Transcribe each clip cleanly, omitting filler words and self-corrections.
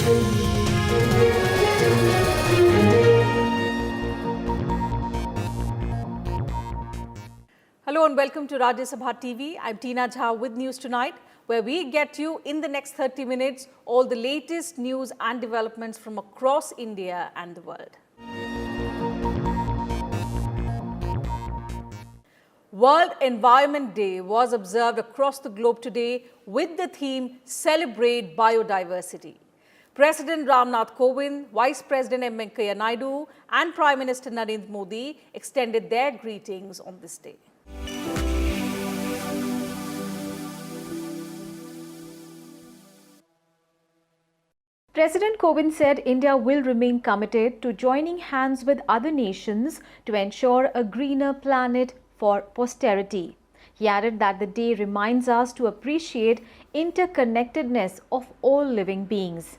Hello and welcome to Rajya Sabha TV. I'm Tina Jha with News Tonight, where we get you in the next 30 minutes all the latest news and developments from across India and the world. World Environment Day was observed across the globe today with the theme Celebrate Biodiversity. President Ramnath Kovind, Vice President M. Venkaiah Naidu and Prime Minister Narendra Modi extended their greetings on this day. President Kovind said India will remain committed to joining hands with other nations to ensure a greener planet for posterity. He added that the day reminds us to appreciate interconnectedness of all living beings.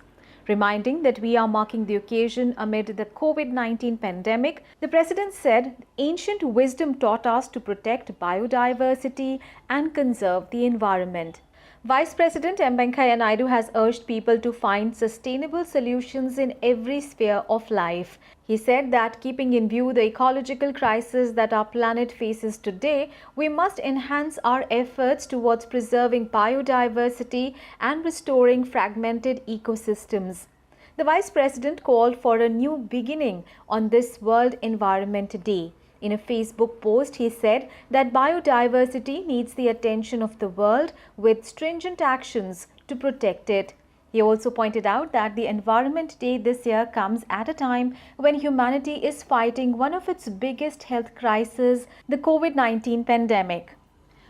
Reminding that we are marking the occasion amid the COVID-19 pandemic, the President said ancient wisdom taught us to protect biodiversity and conserve the environment. Vice President M. Venkaiah Naidu has urged people to find sustainable solutions in every sphere of life. He said that keeping in view the ecological crisis that our planet faces today, we must enhance our efforts towards preserving biodiversity and restoring fragmented ecosystems. The Vice President called for a new beginning on this World Environment Day. In a Facebook post, he said that biodiversity needs the attention of the world with stringent actions to protect it. He also pointed out that the Environment Day this year comes at a time when humanity is fighting one of its biggest health crises, the COVID-19 pandemic.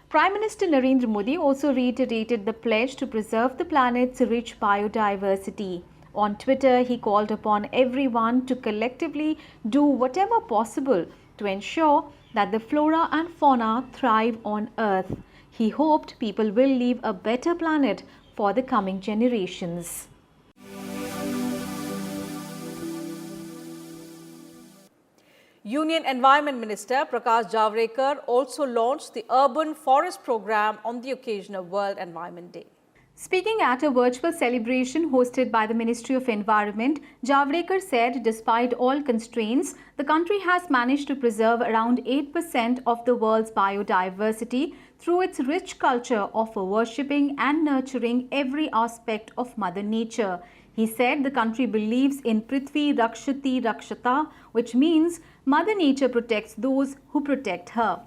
Prime Minister Narendra Modi also reiterated the pledge to preserve the planet's rich biodiversity. On Twitter, he called upon everyone to collectively do whatever possible to ensure that the flora and fauna thrive on Earth. He hoped people will leave a better planet for the coming generations. Union Environment Minister Prakash Javadekar also launched the Urban Forest Program on the occasion of World Environment Day. Speaking at a virtual celebration hosted by the Ministry of Environment, Javadekar said despite all constraints, the country has managed to preserve around 8% of the world's biodiversity through its rich culture of worshipping and nurturing every aspect of Mother Nature. He said the country believes in Prithvi Rakshati Rakshata, which means Mother Nature protects those who protect her.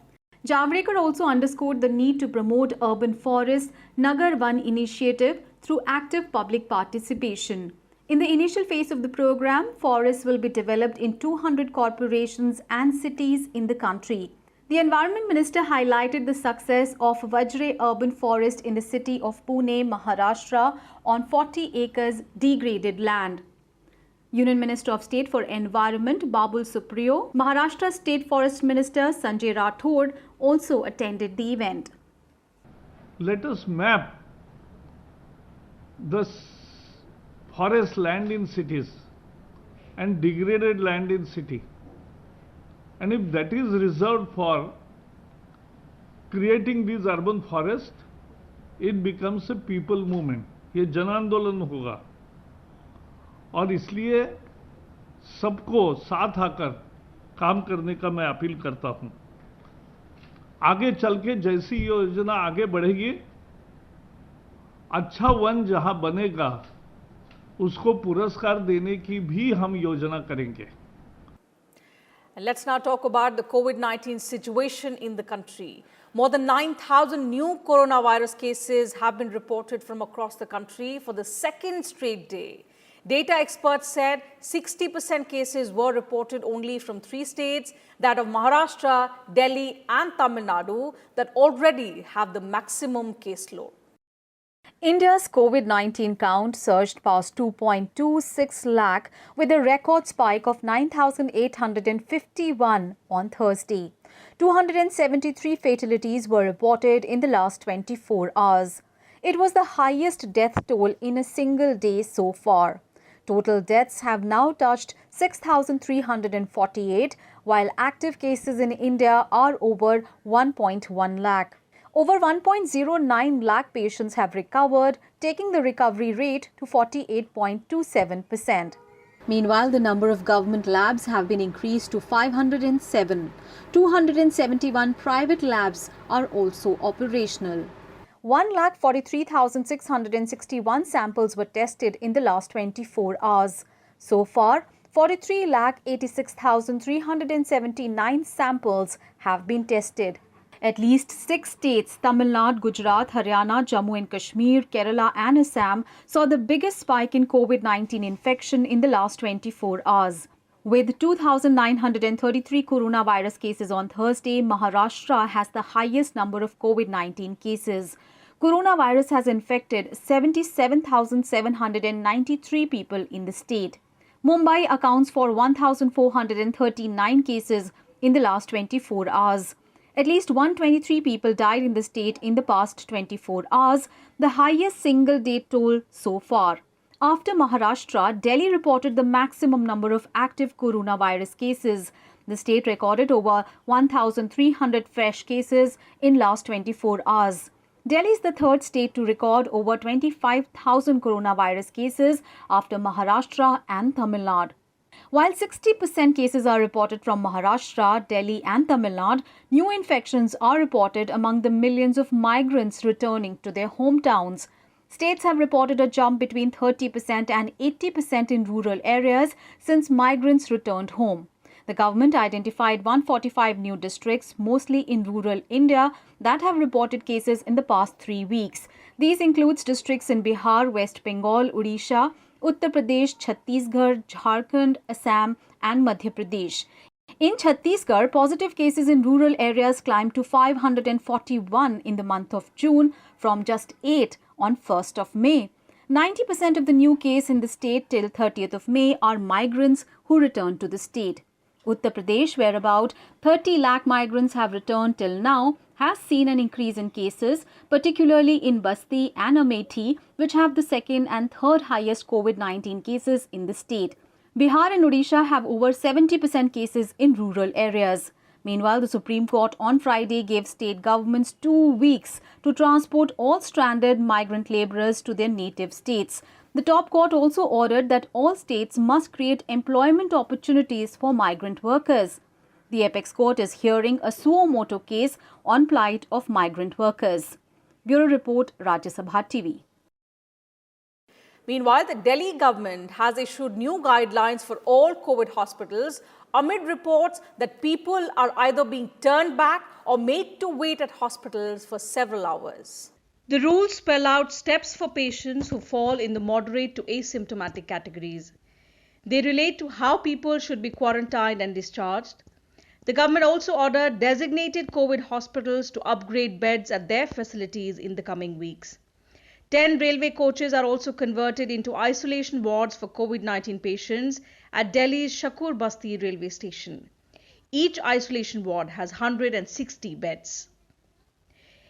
Javadekar also underscored the need to promote urban forest Nagar Van initiative through active public participation. In the initial phase of the program, forests will be developed in 200 corporations and cities in the country. The Environment Minister highlighted the success of Vajre urban forest in the city of Pune, Maharashtra on 40 acres degraded land. Union Minister of State for Environment Babul Supriyo, Maharashtra State Forest Minister Sanjay Rathod also attended the event. Let us map the forest land in cities and degraded land in city. And if that is reserved for creating these urban forests, it becomes a people movement. ये जन आंदोलन होगा और इसलिए सबको साथ आकर काम करने का मैं अपील करता हूं। आगे चल के जैसी योजना आगे बढ़ेगी, अच्छा वन जहां बनेगा उसको पुरस्कार देने की भी हम योजना करेंगे। Let's now talk about the COVID-19 situation in the country. More than 9,000 new coronavirus cases have been reported from across the country for the second straight day. Data experts said 60% cases were reported only from 3 states, that of Maharashtra, Delhi and Tamil Nadu, that already have the maximum caseload. India's COVID-19 count surged past 2.26 lakh with a record spike of 9,851 on Thursday. 273 fatalities were reported in the last 24 hours. It was the highest death toll in a single day so far. Total deaths have now touched 6,348, while active cases in India are over 1.1 lakh. Over 1.09 lakh patients have recovered, taking the recovery rate to 48.27%. Meanwhile, the number of government labs have been increased to 507. 271 private labs are also operational. 1,43,661 samples were tested in the last 24 hours. So far, 43,86,379 samples have been tested. At least 6 states, Tamil Nadu, Gujarat, Haryana, Jammu and Kashmir, Kerala and Assam, saw the biggest spike in COVID-19 infection in the last 24 hours. With 2,933 coronavirus cases on Thursday, Maharashtra has the highest number of COVID-19 cases. Coronavirus has infected 77,793 people in the state. Mumbai accounts for 1,439 cases in the last 24 hours. At least 123 people died in the state in the past 24 hours, the highest single-day toll so far. After Maharashtra, Delhi reported the maximum number of active coronavirus cases. The state recorded over 1,300 fresh cases in last 24 hours. Delhi is the third state to record over 25,000 coronavirus cases after Maharashtra and Tamil Nadu. While 60% cases are reported from Maharashtra, Delhi and Tamil Nadu, new infections are reported among the millions of migrants returning to their hometowns. States have reported a jump between 30% and 80% in rural areas since migrants returned home. The government identified 145 new districts, mostly in rural India, that have reported cases in the past 3 weeks. These include districts in Bihar, West Bengal, Odisha, Uttar Pradesh, Chhattisgarh, Jharkhand, Assam and Madhya Pradesh. In Chhattisgarh, positive cases in rural areas climbed to 541 in the month of June from just 8 on 1st of May. 90% of the new cases in the state till 30th of May are migrants who returned to the state. Uttar Pradesh, where about 30 lakh migrants have returned till now, has seen an increase in cases, particularly in Basti and Amethi, which have the second and third highest COVID-19 cases in the state. Bihar and Odisha have over 70% cases in rural areas. Meanwhile, the Supreme Court on Friday gave state governments 2 weeks to transport all stranded migrant laborers to their native states. The top court also ordered that all states must create employment opportunities for migrant workers. The apex court is hearing a suo motu case on plight of migrant workers. Bureau Report, Rajya Sabha TV. Meanwhile, the Delhi government has issued new guidelines for all COVID hospitals amid reports that people are either being turned back or made to wait at hospitals for several hours. The rules spell out steps for patients who fall in the moderate to asymptomatic categories. They relate to how people should be quarantined and discharged. The government also ordered designated COVID hospitals to upgrade beds at their facilities in the coming weeks. 10 railway coaches are also converted into isolation wards for COVID-19 patients at Delhi's Shakur Basti railway station. Each isolation ward has 160 beds.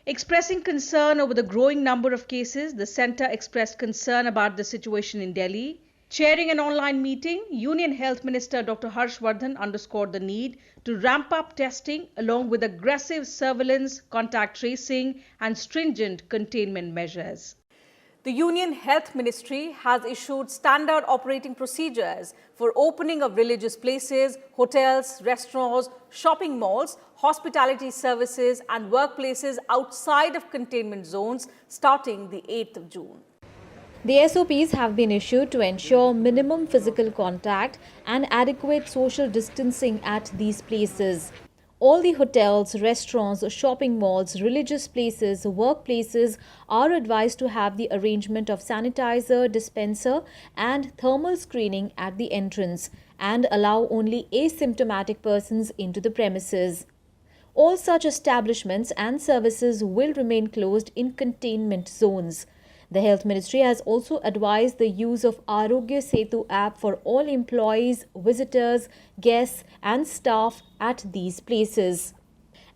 Expressing concern over the growing number of cases, the centre expressed concern about the situation in Delhi. Chairing an online meeting, Union Health Minister Dr. Harshvardhan underscored the need to ramp up testing along with aggressive surveillance, contact tracing and stringent containment measures. The Union Health Ministry has issued standard operating procedures for opening of religious places, hotels, restaurants, shopping malls, hospitality services and workplaces outside of containment zones starting the 8th of June. The SOPs have been issued to ensure minimum physical contact and adequate social distancing at these places. All the hotels, restaurants, shopping malls, religious places, workplaces are advised to have the arrangement of sanitizer, dispenser and thermal screening at the entrance and allow only asymptomatic persons into the premises. All such establishments and services will remain closed in containment zones. The Health Ministry has also advised the use of Arogya Setu app for all employees, visitors, guests and staff at these places.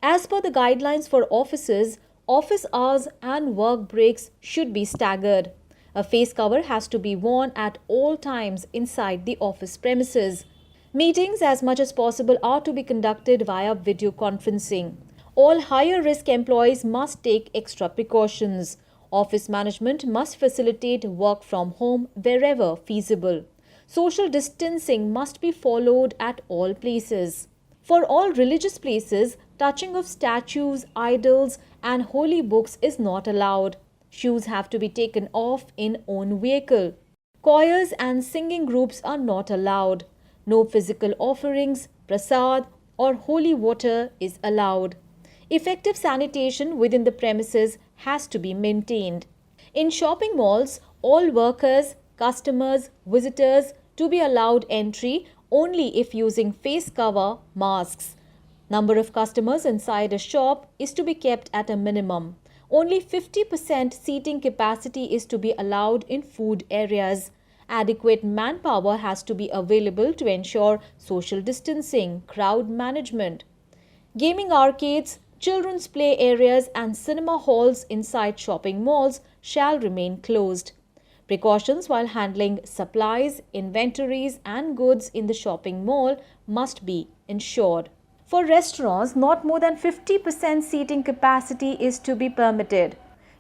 As per the guidelines for offices, office hours and work breaks should be staggered. A face cover has to be worn at all times inside the office premises. Meetings as much as possible are to be conducted via video conferencing. All higher risk employees must take extra precautions. Office management must facilitate work from home wherever feasible. Social distancing must be followed at all places. For all religious places, touching of statues, idols, and holy books is not allowed. Shoes have to be taken off in own vehicle. Choirs and singing groups are not allowed. No physical offerings, prasad, or holy water is allowed. Effective sanitation within the premises has to be maintained. In shopping malls, all workers, customers, visitors to be allowed entry only if using face cover, masks. Number of customers inside a shop is to be kept at a minimum. Only 50% seating capacity is to be allowed in food areas. Adequate manpower has to be available to ensure social distancing, crowd management. Gaming arcades, children's play areas and cinema halls inside shopping malls shall remain closed. Precautions while handling supplies, inventories and goods in the shopping mall must be ensured. For restaurants, not more than 50% seating capacity is to be permitted.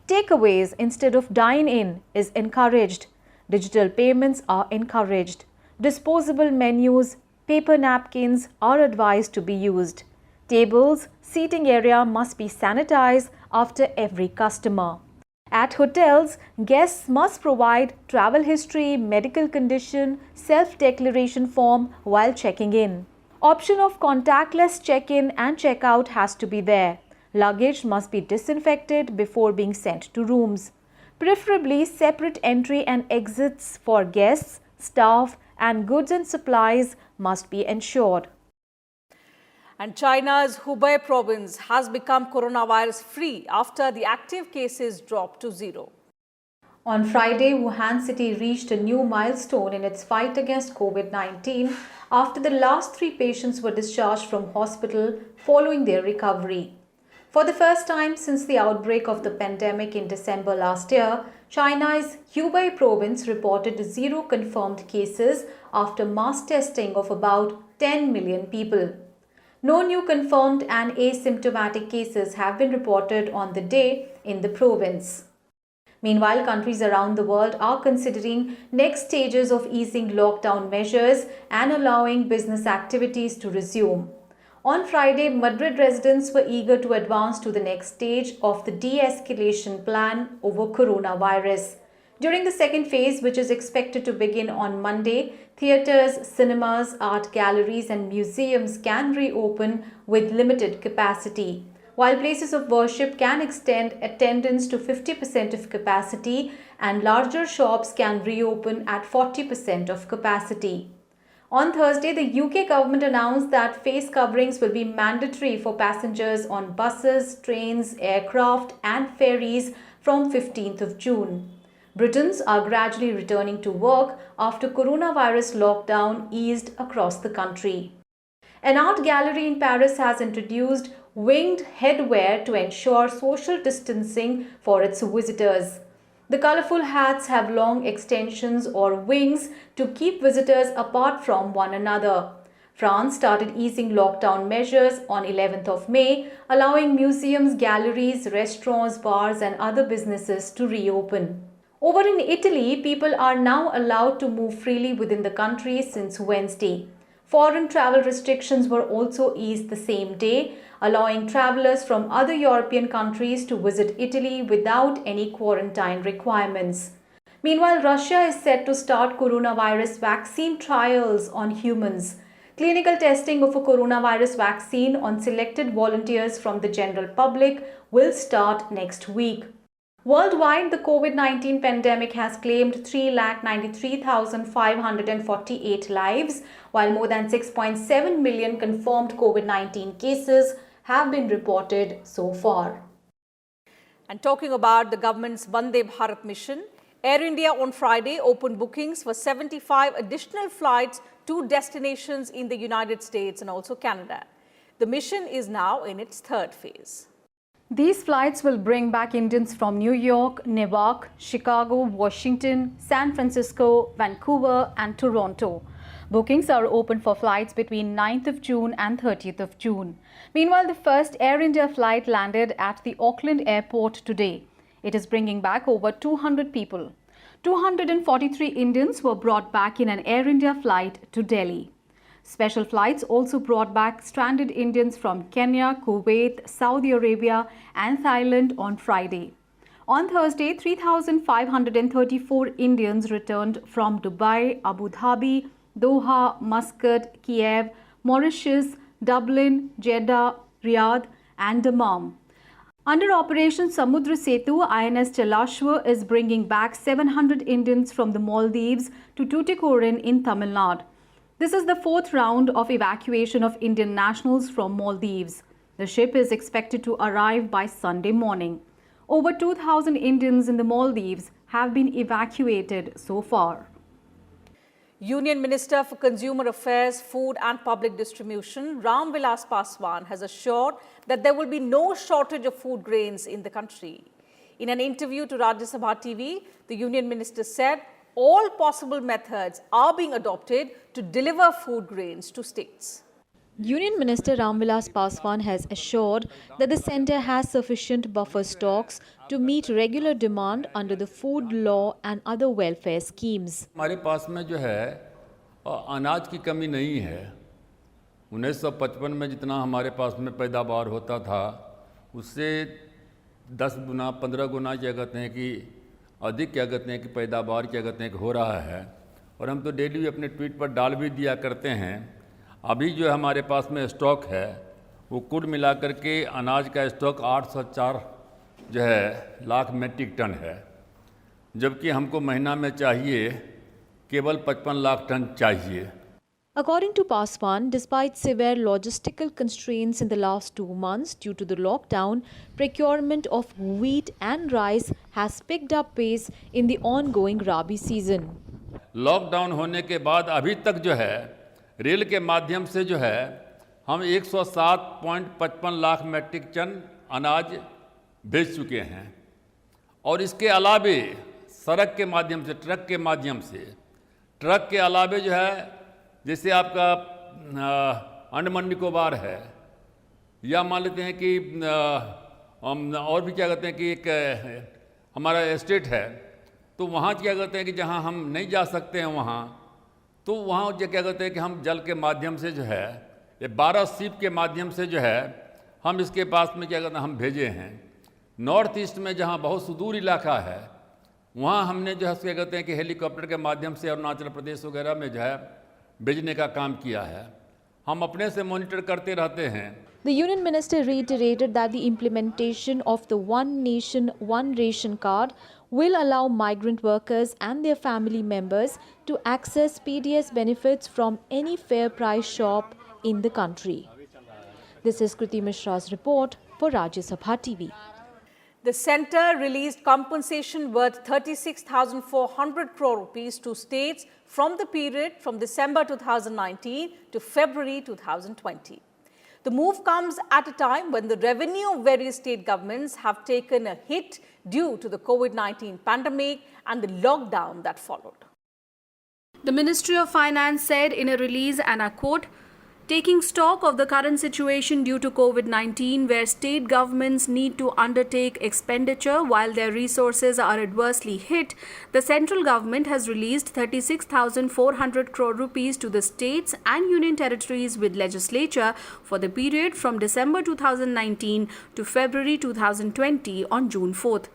Takeaways instead of dine-in is encouraged. Digital payments are encouraged. Disposable menus, paper napkins are advised to be used. Tables, seating area must be sanitized after every customer. At hotels, guests must provide travel history, medical condition, self-declaration form while checking in. Option of contactless check-in and check-out has to be there. Luggage must be disinfected before being sent to rooms. Preferably separate entry and exits for guests, staff and goods and supplies must be ensured. And China's Hubei province has become coronavirus free after the active cases dropped to zero. On Friday, Wuhan city reached a new milestone in its fight against COVID-19 after the last 3 patients were discharged from hospital following their recovery. For the first time since the outbreak of the pandemic in December last year, China's Hubei province reported 0 confirmed cases after mass testing of about 10 million people. No new confirmed and asymptomatic cases have been reported on the day in the province. Meanwhile, countries around the world are considering next stages of easing lockdown measures and allowing business activities to resume. On Friday, Madrid residents were eager to advance to the next stage of the de-escalation plan over coronavirus. During the second phase, which is expected to begin on Monday, theatres, cinemas, art galleries and museums can reopen with limited capacity, while places of worship can extend attendance to 50% of capacity and larger shops can reopen at 40% of capacity. On Thursday, the UK government announced that face coverings will be mandatory for passengers on buses, trains, aircraft and ferries from 15th of June. Britons are gradually returning to work after coronavirus lockdown eased across the country. An art gallery in Paris has introduced winged headwear to ensure social distancing for its visitors. The colorful hats have long extensions or wings to keep visitors apart from one another. France started easing lockdown measures on 11th of May, allowing museums, galleries, restaurants, bars and other businesses to reopen. Over in Italy, people are now allowed to move freely within the country since Wednesday. Foreign travel restrictions were also eased the same day, allowing travelers from other European countries to visit Italy without any quarantine requirements. Meanwhile, Russia is set to start coronavirus vaccine trials on humans. Clinical testing of a coronavirus vaccine on selected volunteers from the general public will start next week. Worldwide, the COVID-19 pandemic has claimed 393,548 lives, while more than 6.7 million confirmed COVID-19 cases have been reported so far. And talking about the government's Vande Bharat mission, Air India on Friday opened bookings for 75 additional flights to destinations in the United States and also Canada. The mission is now in its 3rd phase. These flights will bring back Indians from New York, Newark, Chicago, Washington, San Francisco, Vancouver and Toronto. Bookings are open for flights between 9th of June and 30th of June. Meanwhile, the first Air India flight landed at the Auckland airport today. It is bringing back over 200 people. 243 Indians were brought back in an Air India flight to Delhi. Special flights also brought back stranded Indians from Kenya, Kuwait, Saudi Arabia and Thailand on Friday. On Thursday, 3,534 Indians returned from Dubai, Abu Dhabi, Doha, Muscat, Kiev, Mauritius, Dublin, Jeddah, Riyadh and Dammam. Under Operation Samudra Setu, INS Chalashwa is bringing back 700 Indians from the Maldives to Tuticorin in Tamil Nadu. This is the fourth round of evacuation of Indian nationals from Maldives. The ship is expected to arrive by Sunday morning. Over 2,000 Indians in the Maldives have been evacuated so far. Union Minister for Consumer Affairs, Food and Public Distribution, Ram Vilas Paswan, has assured that there will be no shortage of food grains in the country. In an interview to Rajya Sabha TV, the Union Minister said all possible methods are being adopted to deliver food grains to states. Union Minister Ram Vilas Paswan has assured that the centre has sufficient buffer stocks to meet regular demand under the food law and other welfare schemes. हमारे पास में जो है अनाज की कमी नहीं है। 1955 में जितना हमारे पास में पैदावार होता था उससे 10 गुना 15 गुना क्या कहते हैं कि अधिक क्या कहते हैं कि पैदावार क्या कहते हैं कि हो रहा है। और हम तो डेली अपने ट्वीट पर डाल भी दिया करते हैं। अभी जो हमारे पास में स्टॉक है वो कुल मिलाकर के अनाज का स्टॉक 804 जो है लाख मेट्रिक टन है, जबकि हमको महीना में चाहिए केवल 55 लाख टन चाहिए। According to Paswan, despite severe logistical constraints in the last 2 months due to the lockdown, procurement of wheat and rice has picked up pace in the ongoing Rabi season. Lockdown होने के बाद अभी तक जो है rail के माध्यम से जो है हम 107.55 लाख मेट्रिक टन अनाज भेज चुके हैं और इसके अलावे सड़क के माध्यम से ट्रक के अलावे जो है जैसे आपका अंडमान निकोबार है या मान लेते हैं कि और भी क्या कहते हैं कि एक हमारा स्टेट है तो वहाँ क्या कहते हैं कि जहाँ हम नहीं जा सकते हैं वहाँ तो वहाँ क्या कहते हैं कि हम जल के माध्यम से जो है ये 12 शिप के माध्यम से जो है हम इसके पास में क्या कहते हैं हम भेजे हैं। नॉर्थ ईस्ट में जहाँ बहुत सुदूर इलाका है वहाँ हमने जो है क्या कहते हैं कि हेलीकॉप्टर के माध्यम से अरुणाचल प्रदेश वगैरह में जो है भेजने का काम किया है। हम अपने से मॉनिटर करते रहते हैं। The Union Minister reiterated that the implementation of the One Nation, One Ration card will allow migrant workers and their family members to access PDS benefits from any fair price shop in the country. This is Kriti Mishra's report for Rajya Sabha TV. The centre released compensation worth 36,400 crore rupees to states from the period from December 2019 to February 2020. The move comes at a time when the revenue of various state governments have taken a hit due to the COVID-19 pandemic and the lockdown that followed. The Ministry of Finance said in a release, and I quote, "Taking stock of the current situation due to COVID-19, where state governments need to undertake expenditure while their resources are adversely hit, the central government has released 36,400 crore rupees to the states and union territories with legislature for the period from December 2019 to February 2020 on June 4th.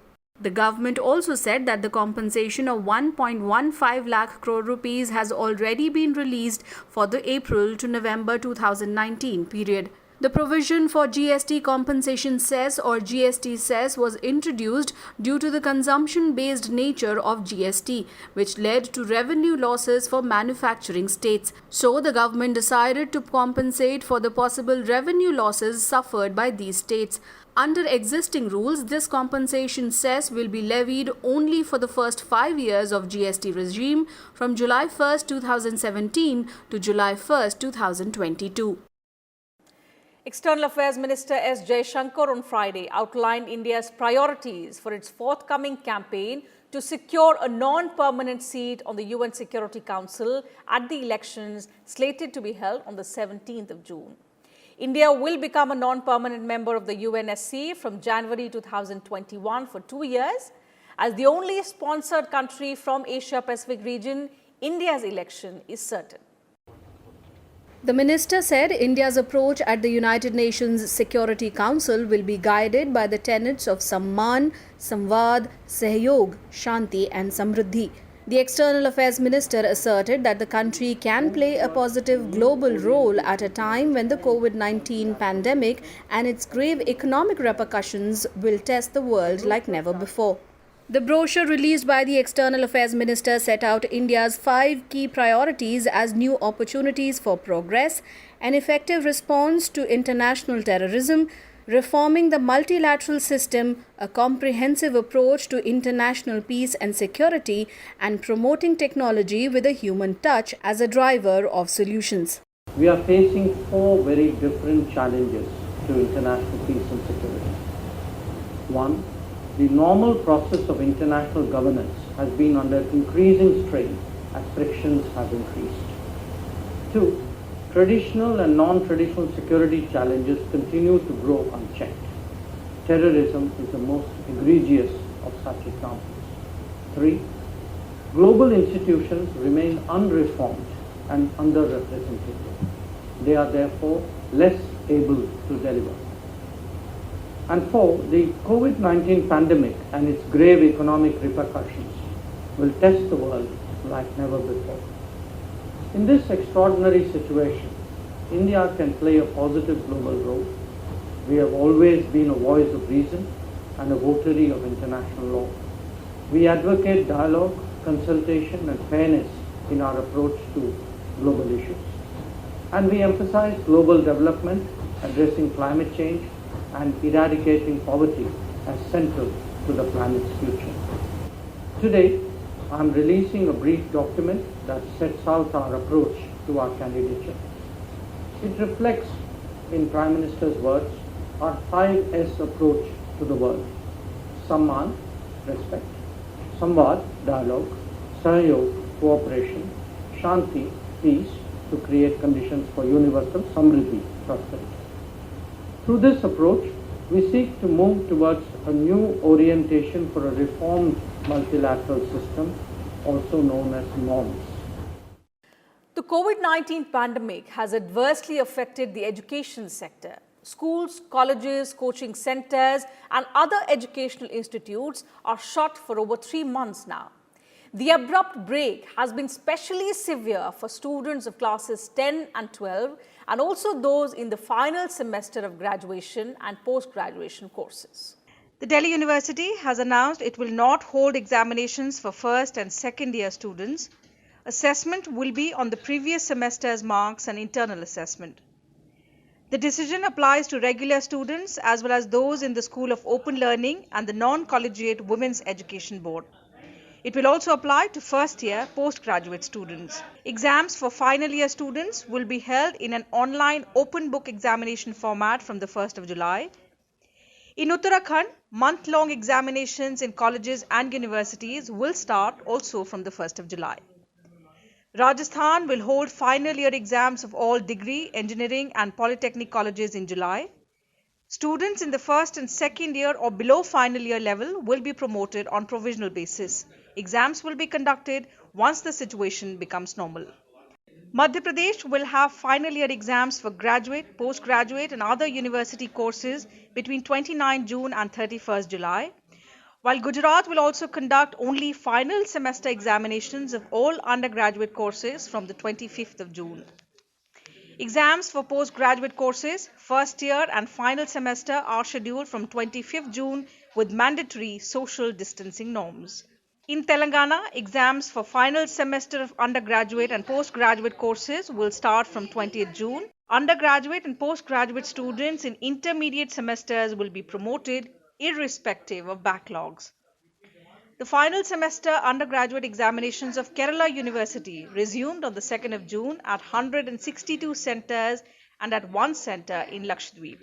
The government also said that the compensation of 1.15 lakh crore rupees has already been released for the April to November 2019 period. The provision for GST compensation cess or GST cess was introduced due to the consumption-based nature of GST, which led to revenue losses for manufacturing states. So the government decided to compensate for the possible revenue losses suffered by these states. Under existing rules, this compensation cess will be levied only for the first 5 years of GST regime from July 1st, 2017 to July 1st, 2022. External Affairs Minister S. Jaishankar on Friday outlined India's priorities for its forthcoming campaign to secure a non-permanent seat on the UN Security Council at the elections slated to be held on the 17th of June. India will become a non-permanent member of the UNSC from January 2021 for 2 years. As the only sponsored country from Asia-Pacific region, India's election is certain. The minister said India's approach at the United Nations Security Council will be guided by the tenets of Samman, Samvad, Sahyog, Shanti and Samriddhi. The External Affairs Minister asserted that the country can play a positive global role at a time when the COVID-19 pandemic and its grave economic repercussions will test the world like never before. The brochure released by the External Affairs Minister set out India's 5 key priorities as new opportunities for progress, an effective response to international terrorism, reforming the multilateral system, a comprehensive approach to international peace and security, and promoting technology with a human touch as a driver of solutions. We are facing 4 very different challenges to international peace and security. 1. The normal process of international governance has been under increasing strain as frictions have increased. 2. Traditional and non-traditional security challenges continue to grow unchecked. Terrorism is the most egregious of such examples. 3. Global institutions remain unreformed and underrepresented. They are therefore less able to deliver. And 4, the COVID-19 pandemic and its grave economic repercussions will test the world like never before. In this extraordinary situation, India can play a positive global role. We have always been a voice of reason and a votary of international law. We advocate dialogue, consultation and fairness in our approach to global issues. And we emphasize global development, addressing climate change and eradicating poverty as central to the planet's future. Today, I am releasing a brief document that sets out our approach to our candidature. It reflects, in Prime Minister's words, our 5S approach to the world. Samman, respect. Samvad, dialogue. Sahyog, cooperation. Shanti, peace, to create conditions for universal Samriddhi, prosperity. Through this approach, we seek to move towards a new orientation for a reformed multilateral system, also known as norms. The COVID-19 pandemic has adversely affected the education sector. Schools, colleges, coaching centers and other educational institutes are shut for over 3 months now. The abrupt break has been especially severe for students of classes 10 and 12 and also those in the final semester of graduation and post-graduation courses. The Delhi University has announced it will not hold examinations for first and second year students. Assessment will be on the previous semester's marks and internal assessment. The decision applies to regular students as well as those in the School of Open Learning and the Non-Collegiate Women's Education Board. It will also apply to first-year postgraduate students. Exams for final year students will be held in an online open book examination format from the 1st of July. In Uttarakhand, month-long examinations in colleges and universities will start also from the 1st of July. Rajasthan will hold final year exams of all degree, engineering and polytechnic colleges in July. Students in the first and second year or below final year level will be promoted on provisional basis. Exams will be conducted once the situation becomes normal. Madhya Pradesh will have final year exams for graduate, postgraduate and other university courses between 29 June and 31st July, while Gujarat will also conduct only final semester examinations of all undergraduate courses from the 25th of June. Exams for postgraduate courses, first year and final semester are scheduled from 25th June with mandatory social distancing norms. In Telangana, exams for final semester of undergraduate and postgraduate courses will start from 20th June. Undergraduate and postgraduate students in intermediate semesters will be promoted irrespective of backlogs. The final semester undergraduate examinations of Kerala University resumed on the 2nd of June at 162 centres and at one centre in Lakshadweep.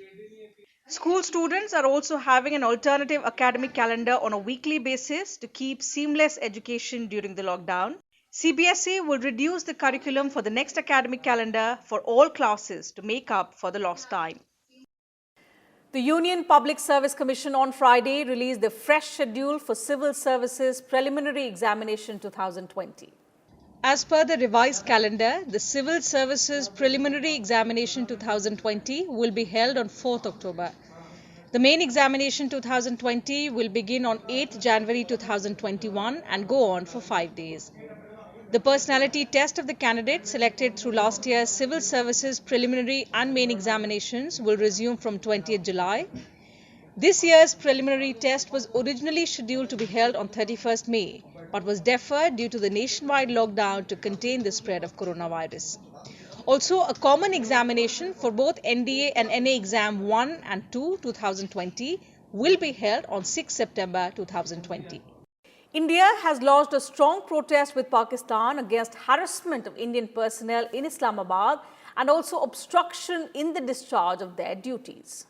School students are also having an alternative academic calendar on a weekly basis to keep seamless education during the lockdown. CBSE will reduce the curriculum for the next academic calendar for all classes to make up for the lost time. The Union Public Service Commission on Friday released the fresh schedule for Civil Services Preliminary Examination 2020. As per the revised calendar, the Civil Services Preliminary Examination 2020 will be held on 4th October. The main examination 2020 will begin on 8th January 2021 and go on for 5 days. The personality test of the candidates selected through last year's Civil Services Preliminary and Main Examinations will resume from 20th July. This year's preliminary test was originally scheduled to be held on 31st May, but was deferred due to the nationwide lockdown to contain the spread of coronavirus. Also, a common examination for both NDA and NA Exam 1 and 2 2020 will be held on 6 September 2020. India has lodged a strong protest with Pakistan against harassment of Indian personnel in Islamabad and also obstruction in the discharge of their duties.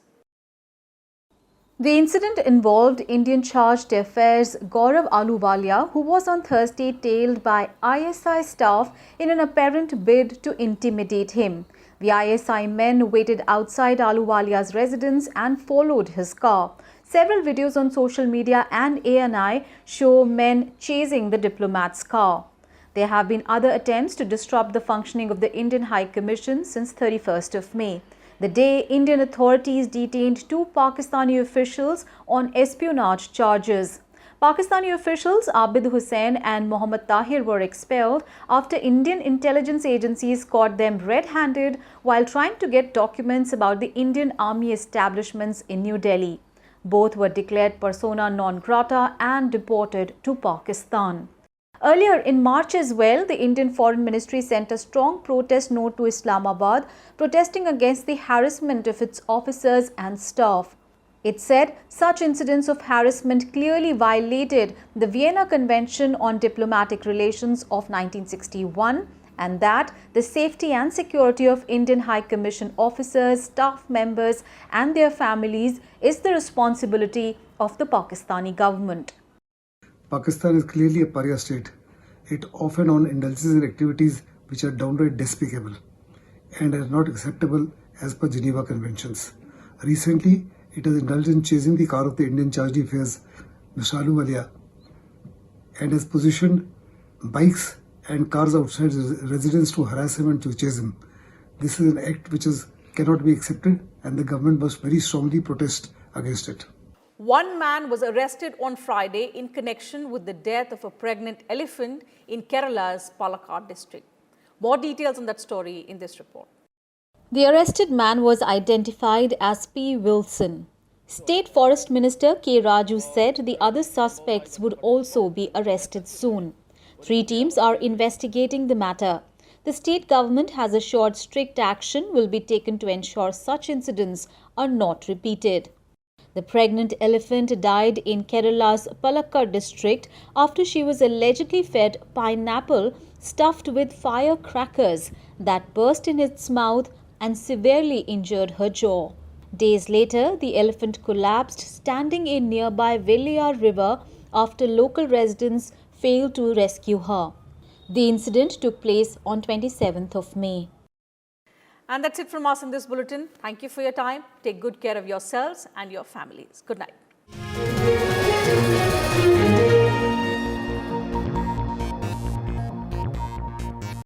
The incident involved Indian chargé d'affaires Gaurav Ahluwalia, who was on Thursday tailed by ISI staff in an apparent bid to intimidate him. The ISI men waited outside Ahluwalia's residence and followed his car. Several videos on social media and ANI show men chasing the diplomat's car. There have been other attempts to disrupt the functioning of the Indian High Commission since 31st of May. The day Indian authorities detained two Pakistani officials on espionage charges. Pakistani officials Abid Hussain and Mohammad Tahir were expelled after Indian intelligence agencies caught them red-handed while trying to get documents about the Indian Army establishments in New Delhi. Both were declared persona non grata and deported to Pakistan. Earlier in March as well, the Indian Foreign Ministry sent a strong protest note to Islamabad, protesting against the harassment of its officers and staff. It said such incidents of harassment clearly violated the Vienna Convention on Diplomatic Relations of 1961 and that the safety and security of Indian High Commission officers, staff members and their families is the responsibility of the Pakistani government. Pakistan is clearly a pariah state. It often indulges in activities which are downright despicable and are not acceptable as per Geneva Conventions. Recently, it has indulged in chasing the car of the Indian charge d'affaires, Mr. Ahluwalia, and has positioned bikes and cars outside his residence to harass him and to chase him. This is an act which cannot be accepted and the government must very strongly protest against it. One man was arrested on Friday in connection with the death of a pregnant elephant in Kerala's Palakkad district. More details on that story in this report. The arrested man was identified as P. Wilson. State Forest Minister K. Raju said the other suspects would also be arrested soon. 3 teams are investigating the matter. The state government has assured strict action will be taken to ensure such incidents are not repeated. The pregnant elephant died in Kerala's Palakkad district after she was allegedly fed pineapple stuffed with firecrackers that burst in its mouth and severely injured her jaw. Days later, the elephant collapsed standing in nearby Velayar River after local residents failed to rescue her. The incident took place on 27th of May. And that's it from us in this bulletin. Thank you for your time. Take good care of yourselves and your families. Good night.